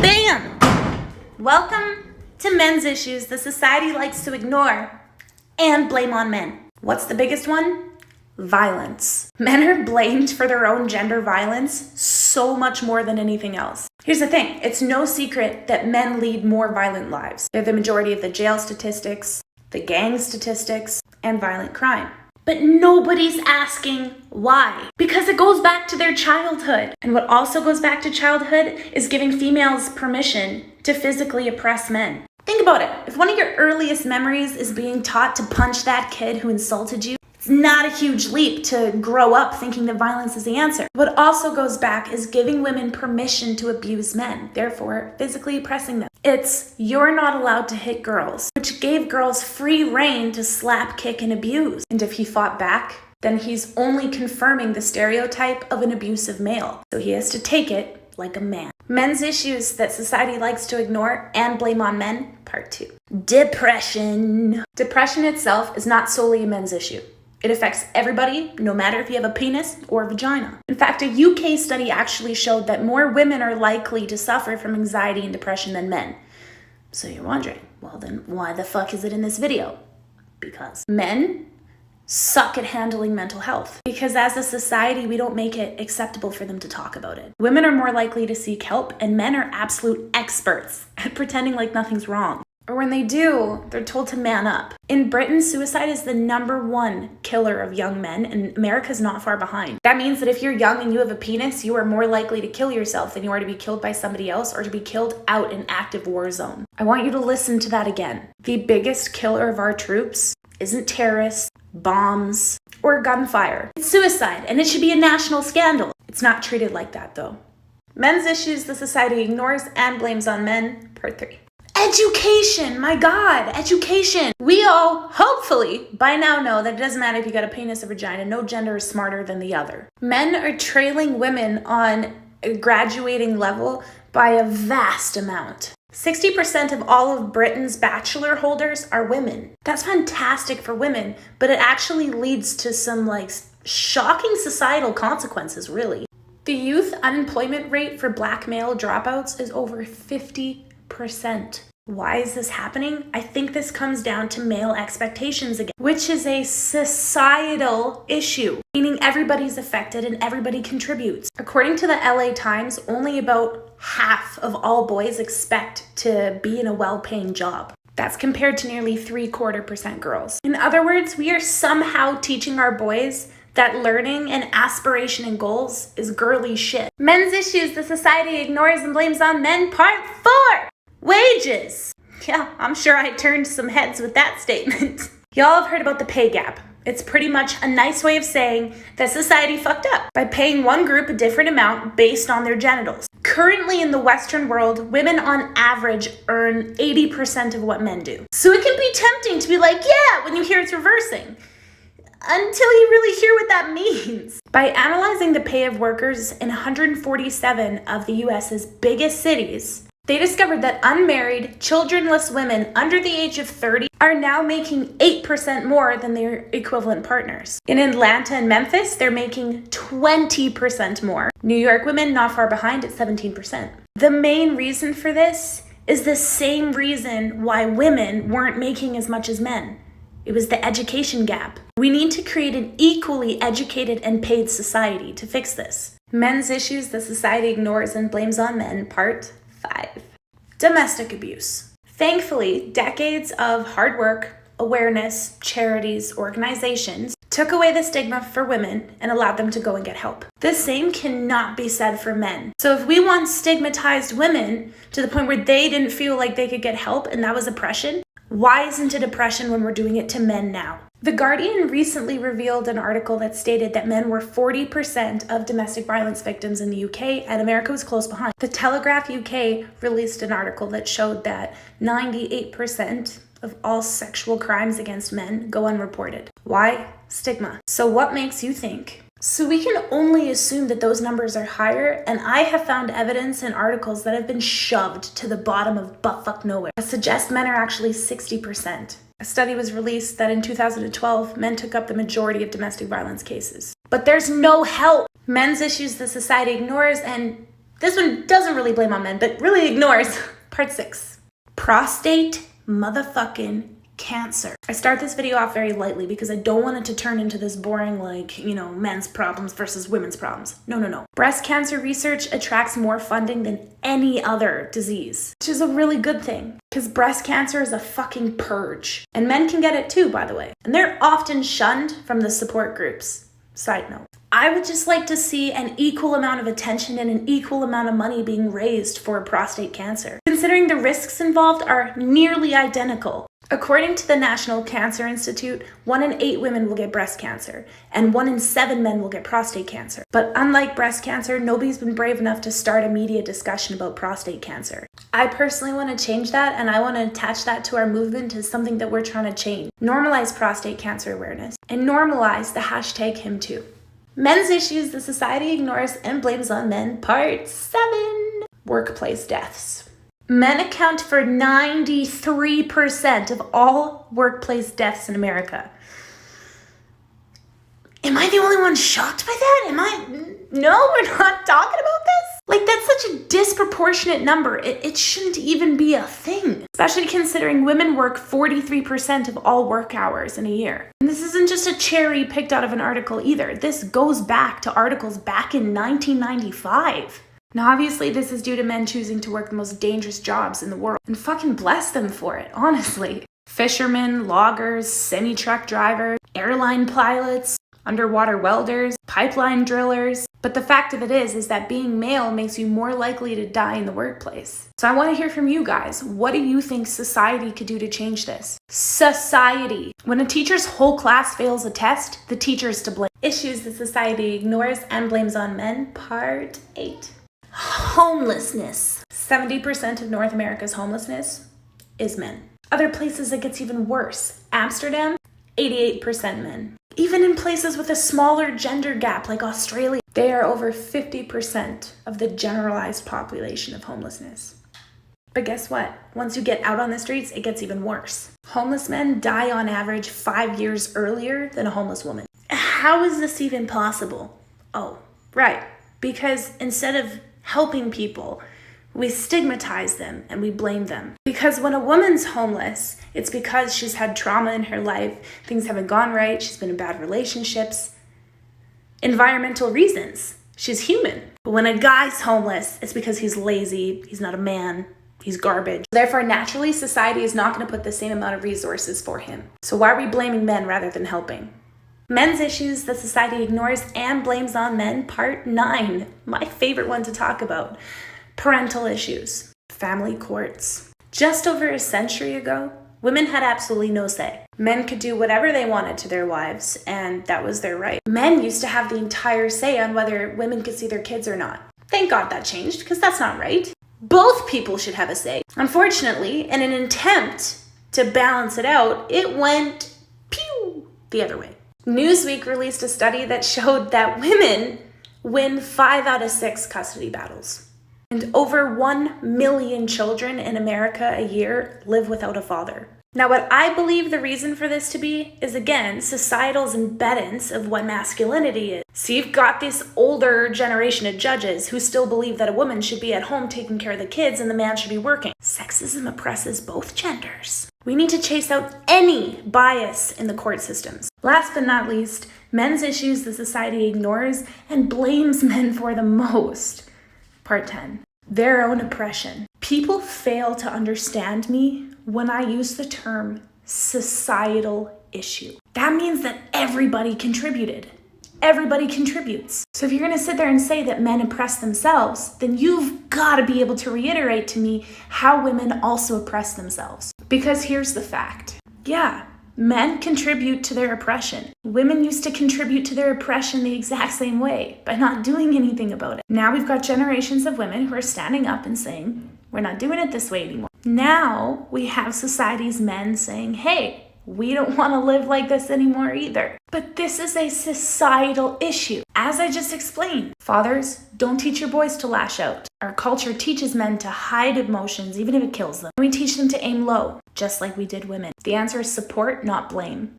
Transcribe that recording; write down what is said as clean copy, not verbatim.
Bam! Welcome to Men's Issues the society likes to ignore and blame on men. What's the biggest one? Violence. Men are blamed for their own gender violence so much more than anything else. Here's the thing, it's no secret that men lead more violent lives. They're the majority of the jail statistics, the gang statistics, and violent crime. But nobody's asking why. Because it goes back to their childhood. And what also goes back to childhood is giving females permission to physically oppress men. Think about it. If one of your earliest memories is being taught to punch that kid who insulted you, it's not a huge leap to grow up thinking that violence is the answer. What also goes back is giving women permission to abuse men, therefore physically oppressing them. It's you're not allowed to hit girls, which gave girls free reign to slap, kick, and abuse. And if he fought back, then he's only confirming the stereotype of an abusive male. So he has to take it like a man. Men's issues that society likes to ignore and blame on men, part 2. Depression. Depression itself is not solely a men's issue. It affects everybody, no matter if you have a penis or a vagina. In fact, a UK study actually showed that more women are likely to suffer from anxiety and depression than men. So you're wondering, well then why the fuck is it in this video? Because men suck at handling mental health. Because as a society, we don't make it acceptable for them to talk about it. Women are more likely to seek help, and men are absolute experts at pretending like nothing's wrong. Or when they do, they're told to man up. In Britain, suicide is the #1 killer of young men, and America's not far behind. That means that if you're young and you have a penis, you are more likely to kill yourself than you are to be killed by somebody else or to be killed out in active war zone. I want you to listen to that again. The biggest killer of our troops isn't terrorists, bombs, or gunfire. It's suicide, and it should be a national scandal. It's not treated like that, though. Men's issues the society ignores and blames on men, part 3. Education, my God, education. We all, hopefully, by now know that it doesn't matter if you got a penis or vagina, no gender is smarter than the other. Men are trailing women on a graduating level by a vast amount. 60% of all of Britain's bachelor holders are women. That's fantastic for women, but it actually leads to some shocking societal consequences, really. The youth unemployment rate for black male dropouts is over 50%. Why is this happening? I think this comes down to male expectations again, which is a societal issue, meaning everybody's affected and everybody contributes. According to the LA Times, only about half of all boys expect to be in a well-paying job. That's compared to nearly 3/4% girls. In other words, we are somehow teaching our boys that learning and aspiration and goals is girly shit. Men's issues the society ignores and blames on men, part 4. Wages. Yeah, I'm sure I turned some heads with that statement. Y'all have heard about the pay gap. It's pretty much a nice way of saying that society fucked up by paying one group a different amount based on their genitals. Currently in the Western world, women on average earn 80% of what men do. So it can be tempting to be like, yeah, when you hear it's reversing, until you really hear what that means. By analyzing the pay of workers in 147 of the US's biggest cities, they discovered that unmarried, childrenless women under the age of 30 are now making 8% more than their equivalent partners. In Atlanta and Memphis, they're making 20% more. New York women not far behind at 17%. The main reason for this is the same reason why women weren't making as much as men. It was the education gap. We need to create an equally educated and paid society to fix this. Men's issues the society ignores and blames on men, part 5. Domestic abuse. Thankfully, decades of hard work, awareness, charities, organizations took away the stigma for women and allowed them to go and get help. The same cannot be said for men. So if we once stigmatized women to the point where they didn't feel like they could get help and that was oppression, why isn't it oppression when we're doing it to men now? The Guardian recently revealed an article that stated that men were 40% of domestic violence victims in the UK and America was close behind. The Telegraph UK released an article that showed that 98% of all sexual crimes against men go unreported. Why? Stigma. So what makes you think? So we can only assume that those numbers are higher, and I have found evidence in articles that have been shoved to the bottom of buttfuck nowhere that suggest men are actually 60%. A study was released that in 2012, men took up the majority of domestic violence cases. But there's no help. Men's issues the society ignores and This one doesn't really blame on men, but really ignores part 6. Prostate motherfucking cancer. I start this video off very lightly because I don't want it to turn into this boring, men's problems versus women's problems. No. Breast cancer research attracts more funding than any other disease, which is a really good thing because breast cancer is a fucking purge. And men can get it too, by the way. And they're often shunned from the support groups. Side note. I would just like to see an equal amount of attention and an equal amount of money being raised for prostate cancer, considering the risks involved are nearly identical. According to the National Cancer Institute, 1 in 8 women will get breast cancer, and 1 in 7 men will get prostate cancer. But unlike breast cancer, nobody's been brave enough to start a media discussion about prostate cancer. I personally want to change that, and I want to attach that to our movement as something that we're trying to change. Normalize prostate cancer awareness, and normalize the hashtag #HimToo. Men's issues the society ignores and blames on men, part 7. Workplace deaths. Men account for 93% of all workplace deaths in America. Am I the only one shocked by that? No, we're not talking about this? That's such a disproportionate number. It shouldn't even be a thing. Especially considering women work 43% of all work hours in a year. And this isn't just a cherry picked out of an article either. This goes back to articles back in 1995. Now, obviously, this is due to men choosing to work the most dangerous jobs in the world. And fucking bless them for it, honestly. Fishermen, loggers, semi-truck drivers, airline pilots, underwater welders, pipeline drillers. But the fact of it is that being male makes you more likely to die in the workplace. So I want to hear from you guys. What do you think society could do to change this? Society. When a teacher's whole class fails a test, the teacher is to blame. Issues that society ignores and blames on men, part 8. Homelessness. 70% of North America's homelessness is men. Other places it gets even worse. Amsterdam, 88% men. Even in places with a smaller gender gap like Australia, they are over 50% of the generalized population of homelessness. But guess what? Once you get out on the streets, it gets even worse. Homeless men die on average 5 years earlier than a homeless woman. How is this even possible? Oh, right. Because instead of helping people, we stigmatize them and we blame them. Because when a woman's homeless, it's because she's had trauma in her life, things haven't gone right, she's been in bad relationships, environmental reasons. She's human. But when a guy's homeless, it's because he's lazy, he's not a man, he's garbage. Therefore, naturally, society is not going to put the same amount of resources for him. So why are we blaming men rather than helping? Men's issues that society ignores and blames on men, part 9. My favorite one to talk about. Parental issues. Family courts. Just over a century ago, women had absolutely no say. Men could do whatever they wanted to their wives, and that was their right. Men used to have the entire say on whether women could see their kids or not. Thank God that changed, because that's not right. Both people should have a say. Unfortunately, in an attempt to balance it out, it went the other way. Newsweek released a study that showed that women win 5 out of 6 custody battles. And over 1 million children in America a year live without a father. Now, what I believe the reason for this to be is, again, societal's embeddance of what masculinity is. So you've got this older generation of judges who still believe that a woman should be at home taking care of the kids and the man should be working. Sexism oppresses both genders. We need to chase out any bias in the court systems. Last but not least, men's issues the society ignores and blames men for the most. Part 10. Their own oppression. People fail to understand me when I use the term societal issue. That means that everybody contributed. Everybody contributes. So if you're going to sit there and say that men oppress themselves, then you've got to be able to reiterate to me how women also oppress themselves. Because here's the fact. Yeah, men contribute to their oppression. Women used to contribute to their oppression the exact same way by not doing anything about it. Now we've got generations of women who are standing up and saying, we're not doing it this way anymore. Now we have society's men saying, hey, we don't want to live like this anymore either. But this is a societal issue. As I just explained, fathers, don't teach your boys to lash out. Our culture teaches men to hide emotions, even if it kills them. We teach them to aim low, just like we did women. The answer is support, not blame.